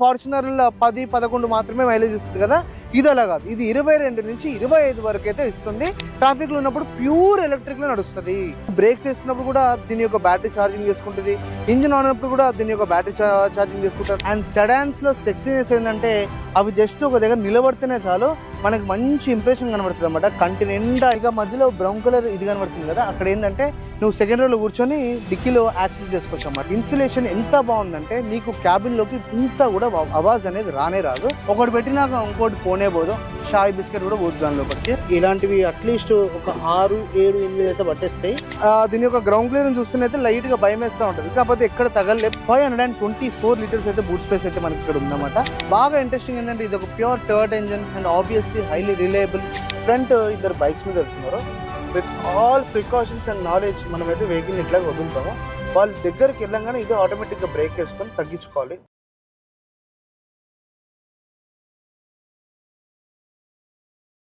Fortuner 10-11 మాత్రమే mileage ఇస్తుంది కదా, ఇది అలా కాదు. ఇది 22 నుంచి 25 వరకు అయితే ఇస్తుంది. ట్రాఫిక్ లో ఉన్నప్పుడు ప్యూర్ ఎలక్ట్రిక్ లో నడుస్తుంది. బ్రేక్స్ చేస్తున్నప్పుడు కూడా దీని యొక్క బ్యాటరీ ఛార్జింగ్ చేసుకుంటుంది. ఇంజిన్ ఆన్ అయినప్పుడు కూడా దీని యొక్క బ్యాటరీ ఛార్జింగ్ చేసుకుంటారు. అండ్ సెడాన్స్ లో సెక్సీనెస్ ఏంటంటే అవి జస్ట్ ఒక దగ్గర నిలబడితేనే చాలు మనకి మంచి ఇంప్రెషన్ కనబడుతుంది అన్నమాట. కంటి నిండా ఇక మధ్యలో బ్రౌన్ కలర్ ఇది కనబడుతుంది కదా, అక్కడ ఏంటంటే నువ్వు సెకండ్ రోలో కూర్చొని డిక్కీలో యాక్సెస్ చేసుకోవచ్చు అన్నమాట. ఇన్సులేషన్ ఎంత బాగుందంటే నీకు క్యాబిన్ లోకి ఇంత కూడా ఆవాజ్ అనేది రానే రాదు. ఒకటి పెట్టినాక ఇంకోటి పోనే పోదు. షాయ్ బిస్కెట్ కూడా పోదు దాని లోపలికి. ఇలాంటివి అట్లీస్ట్ ఒక 6, 7, 8 అయితే పట్టేస్తాయి. దీని యొక్క గ్రౌండ్ క్లియరెన్స్ చూస్తేనైతే లైట్ గా భయం వేస్తూ ఉంటుంది, కాకపోతే ఎక్కడ తగలలే. 524 లీటర్స్ అయితే బూట్ స్పేస్ అయితే మనకి ఇక్కడ ఉందన్నమాట. బాగా ఇంట్రెస్టింగ్ ఏంటంటే ఇది ఒక ప్యూర్ టర్ట్ engine and obviously highly reliable. Front ఇద్దరు బైక్స్ మీద వెళ్తున్నారు. With all precautions and knowledge మనమైతే వెహికల్ ఇట్లా వదులుతాము. వాళ్ళ దగ్గరికి వెళ్ళంగానే ఇది ఆటోమేటిక్గా బ్రేక్ వేసుకొని తగ్గించుకోవాలి.